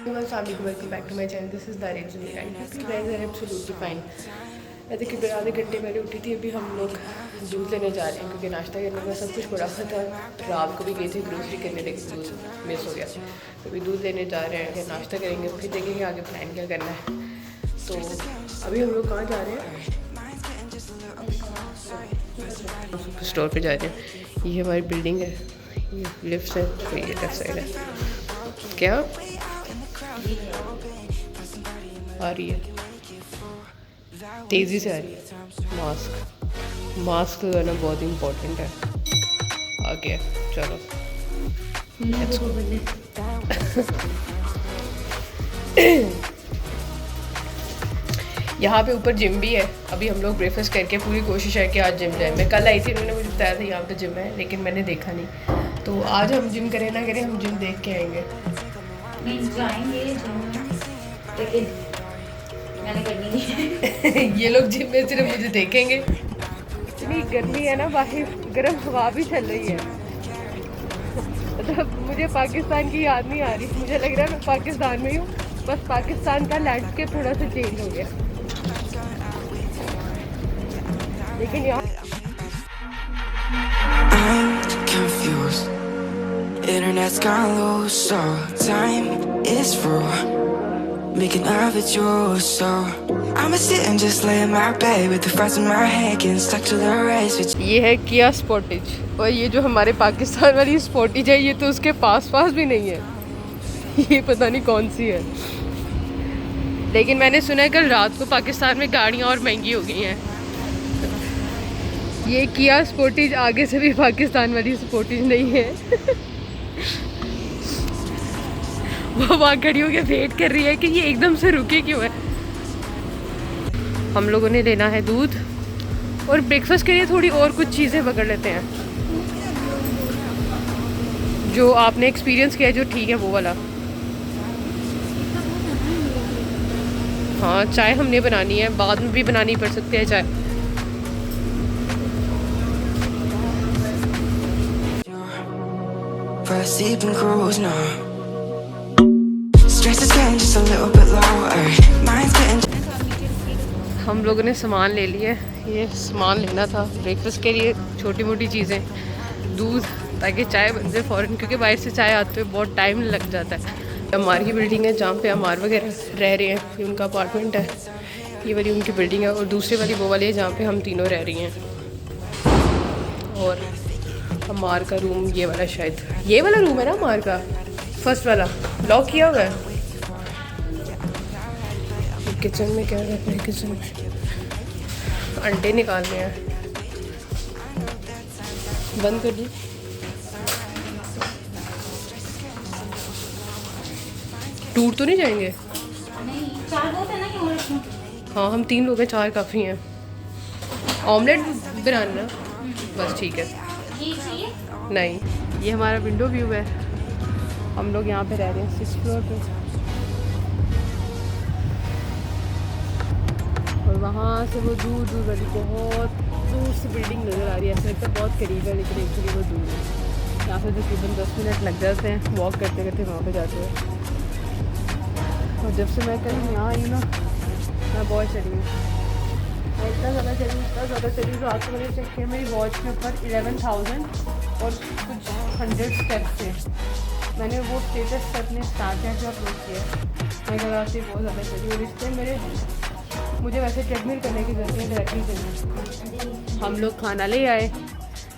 Welcome back to my channel. This is दारिज and guys are absolutely fine. मैं तकरीबन आधे घंटे पहले उठी थी। अभी हम लोग दूध लेने जा रहे हैं क्योंकि नाश्ता करने का सब कुछ पड़ा हुआ था। रात को भी गए थे ग्रोसरी करने, लेकिन दूध मिस हो गया। तो अभी दूध लेने जा रहे हैं, फिर नाश्ता करेंगे, फिर देखेंगे आगे प्लान क्या करना है। तो अभी हम लोग कहाँ जा रहे हैं? स्टोर पे जा रहे हैं। ये हमारी बिल्डिंग है, ये लिफ्ट है, तो ये लेफ्ट साइड है। क्या आ रही है? तेज़ी से आ रही है। मास्क लगाना बहुत इम्पोर्टेंट है। आ गया, चलो लेट्स गो। यहाँ पे ऊपर जिम भी है। अभी हम लोग ब्रेकफास्ट करके पूरी कोशिश है कि आज जिम जाए। मैं कल आई थी, उन्होंने मुझे बताया था यहाँ पे जिम है, लेकिन मैंने देखा नहीं। तो आज हम जिम करें ना करें, हम जिम देख के आएंगे। नहीं जाएंगे जिम, लेकिन मैंने करनी नहीं है। ये लोग जिम में सिर्फ मुझे देखेंगे। इतनी गर्मी है ना, बाहर गर्म हवा भी चल रही है। मतलब मुझे पाकिस्तान की याद नहीं आ रही। मुझे लग रहा है मैं पाकिस्तान में हूँ, बस पाकिस्तान का लैंडस्केप थोड़ा सा चेंज हो गया। लेकिन यहाँ Internet's gone low, so time is through. Making love at you, so I'ma sit and just lay in my bed with the thoughts in my head, getting stuck to the race with you. ये है किया Sportage, और ये जो हमारे पाकिस्तान वाली Sportage है, ये तो उसके पास भी नहीं है। ये पता नहीं कौन सी है। लेकिन मैंने सुना है कल रात को पाकिस्तान में गाड़ियाँ और महंगी हो गई हैं। ये किया स्पोर्टेज आगे से भी पाकिस्तान वाली स्पोर्टेज नहीं है। वो वहाँ खड़ी होकर वेट कर रही है कि ये एकदम से रुके क्यों है। हम लोगों ने लेना है दूध, और ब्रेकफास्ट के लिए थोड़ी और कुछ चीज़ें पकड़ लेते हैं जो आपने एक्सपीरियंस किया, जो ठीक है वो वाला। हाँ, चाय हमने बनानी है, बाद में भी बनानी पड़ सकती है चाय। For a sleeping cruise now. Stress is getting just a little bit lower. Mind's getting. हम लोगों ने सामान ले लिया। ये सामान लेना था ब्रेकफास्ट के लिए, छोटी मोटी चीज़ें, दूध, ताकि चाय बन जाए फ़ौरन, क्योंकि बाहर से चाय आते हुए बहुत टाइम लग जाता है। अमार की बिल्डिंग है जहाँ पे अमार वगैरह रह रहे हैं, ये उनका अपार्टमेंट है। ये वाली उनकी बिल्डिंग है, और दूसरी वाली वो वाली है जहाँ पे हम तीनों रह रही हैं। और अमार का रूम ये वाला, शायद ये वाला रूम है ना अमार का, फर्स्ट वाला, लॉक किया हुआ है। किचन में क्या करते हैं? किचन में अंडे निकालने हैं। बंद कर दी। टूट तो नहीं जाएंगे? नहीं, 4 बहुत है ना कि और इसमें? हाँ, हम 3 लोग हैं, 4 काफ़ी हैं। ऑमलेट बनाना बस, ठीक है। ये चाहिए? नहीं, ये हमारा विंडो व्यू है। हम लोग यहाँ पे रह रहे हैं 6th फ्लोर पे, और वहाँ से वो दूर दूर वाली बहुत दूर से बिल्डिंग नज़र आ रही है। ऐसा लगता है बहुत करीब है, लेकिन एक्चुअली वो दूर है। यहाँ से तकरीबन 10 मिनट लग जाते हैं वॉक करते करते वहाँ पे जाते हैं। और जब से मैं कल यहाँ आई हूँ ना, मैं बहुत चली हूँ, मैं इतना ज़्यादा चली। तो आपको मैंने चेक किया, मेरी वॉच के ऊपर 11,000 और कुछ 100 स्टेप्स थे। मैंने वो स्टेटस पर अपने स्नैपचैट पे अपलोड किया। मैं कल से बहुत ज़्यादा चली, और इससे मुझे वैसे ट्रेडमिल करने की ज़रूरत है, डायरेक्टली करनी। हम लोग खाना ले आए,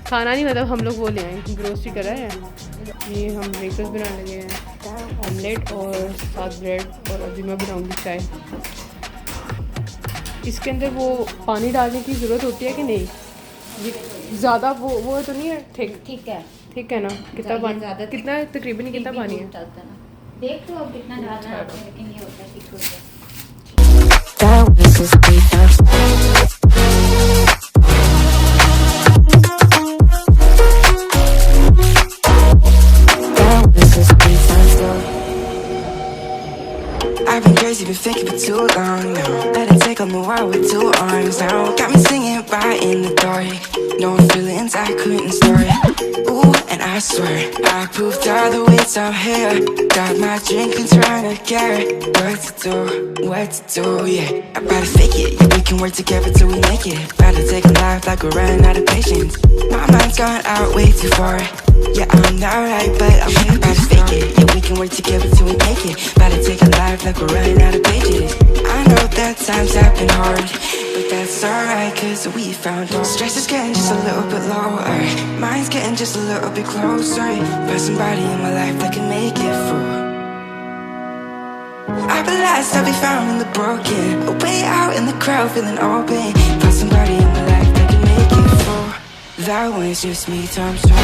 खाना नहीं मतलब हम लोग वो ले आए, ग्रोसरी कराए हैं। ये हम ब्रेकफास्ट बनाने लगे हैं, ऑमलेट और साथ ब्रेड, और अभी मैं बनाऊँगी चाय। इसके अंदर वो पानी डालने की ज़रूरत होती है कि नहीं? ये ज़्यादा वो तो नहीं है? ठीक है, ठीक है ना? कितना पानी, कितना तकरीबन कितना पानी है? देख लो अब कितना डालना है, लेकिन ये होता है ठीक होता है। That was his defense. I've been crazy, been thinking for too long now. Let it take on the world with 2 arms now. Got me singing right in the dark. No feelings I couldn't store. Ooh. and I swear I proved all the ways I'm here. Got my drink and trying to get what to do, yeah. I better fake it, yeah, we can work together till we make it. Better take a life like we're running out of patience. My mind's gone out way too far. Yeah, I'm not right, but I'm here. Better fake it, yeah, we can work together till we make it. Better take a life like we're running out of pages. I know that times have been hard, but that's alright, cause we found out. Stress is getting just a little bit lower. Mine's getting just a little bit closer. Find somebody in my life that can make it through. I've been lost, I'll be found in the broken. Way out in the crowd, feeling all pain. Find somebody in my life that can make it through. That one's just me times two.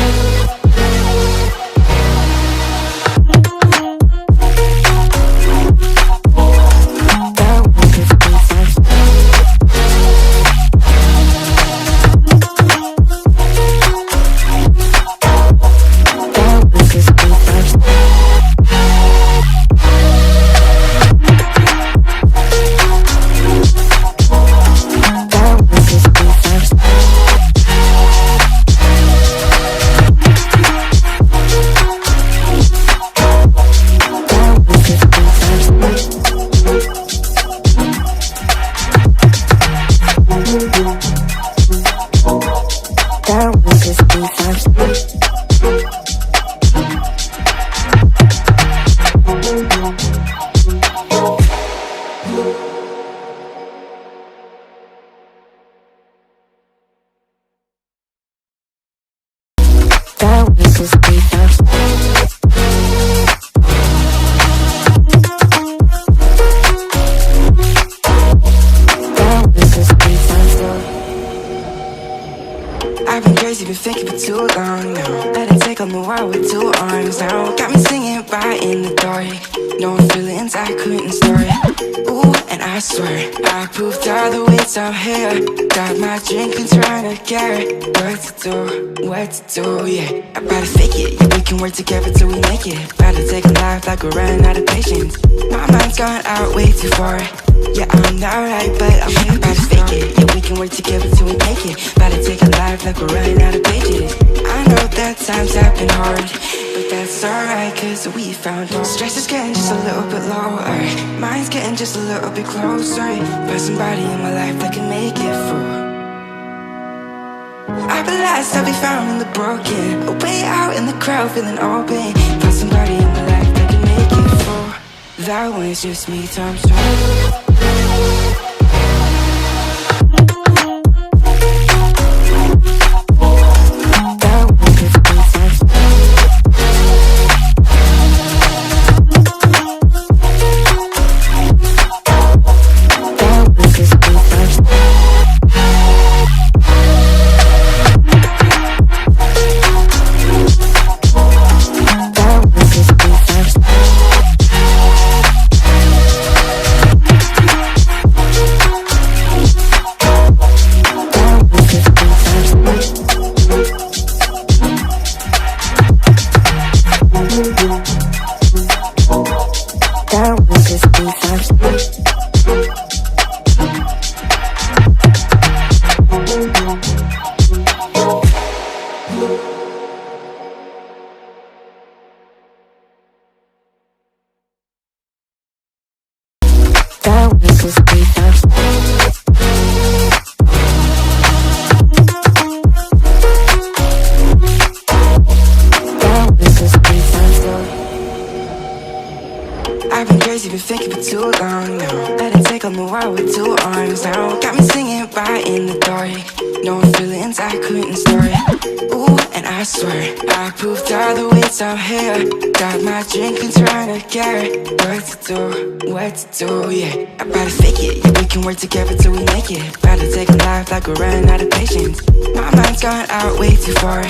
I've been crazy, been thinking for too long now. Let it take on the world with two arms now. Got me singing right in the dark. No feelings I couldn't start. Ooh, and I swear I proved all the ways I'm here. Got my drink and trying to get what to do, yeah. I better fake it, yeah, we can work together till we make it. Better take a life like we're running out of patience. My mind's gone out way too far. Yeah, I'm not right, but I'm here. Better fake it, yeah, we can work together till we make it. Better take a life like we're running out of pages. I know that times have been hard, but that's alright, cause we found out. Stress is getting just a little bit lower. Mine's getting just a little bit closer. Find somebody in my life that can make it through. I've been lost, I'll be found in the broken. Way out in the crowd, feeling all pain. Find somebody in my life that can make it through. That one's just me times two. I've been crazy, been thinking for too long now. Let it take on the world with two arms now. Got me singing right in the dark. No feelings I couldn't start. Ooh, and I swear I proved all the ways I'm here. Got my drink and trying to get what to do, yeah. I better fake it, yeah, we can work together till we make it. Better take a life like we're running out of patience. My mind's gone out way too far.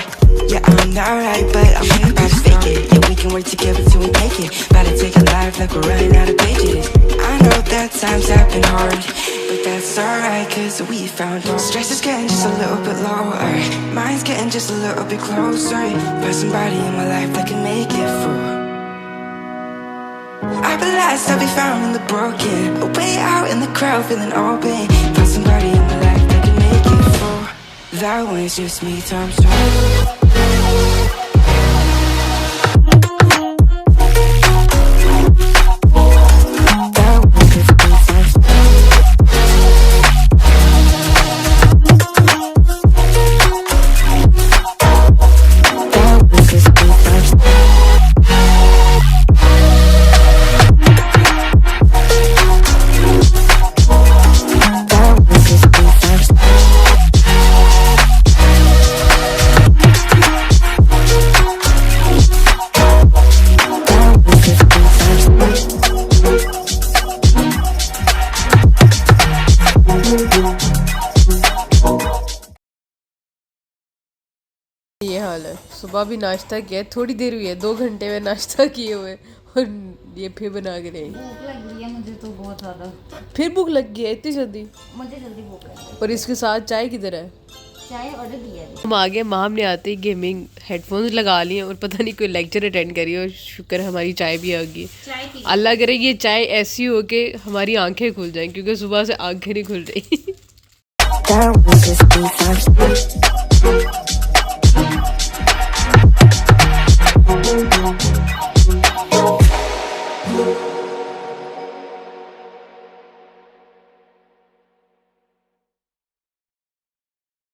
Yeah, I'm not right, but I'm here. Better fake it, yeah, we can work together till we make it. Better take a life like we're running out of pages. I know that times have been hard, but that's alright, cause we found out. Stress is getting just a little bit lower. Mine's getting just a little bit closer. Find somebody in my life that can make it through. I've been lost, I'll be found in the broken. Way out in the crowd, feeling all pain. Find somebody in my life that can make it through. That one's just me times two. सुबह भी नाश्ता किया, थोड़ी देर हुई है, 2 घंटे में नाश्ता किए हुए और ये फिर बना के देंगे। भूख लग रही है मुझे तो बहुत ज़्यादा। फिर भूख लग गई है इतनी जल्दी? मुझे जल्दी भूख लग रही और इसके साथ चाय किधर है? है। चाय ऑर्डर किया है। हम आ गए, माम ने आते ही गेमिंग हेडफोन्स लगा लिए और पता नहीं कोई लेक्चर अटेंड करी और शुक्र है हमारी चाय भी आ गई। चाय पी अल्लाह करे ये चाय ऐसी हो कि हमारी आंखें खुल जाएं, क्योंकि सुबह से आंखें नहीं खुल रही।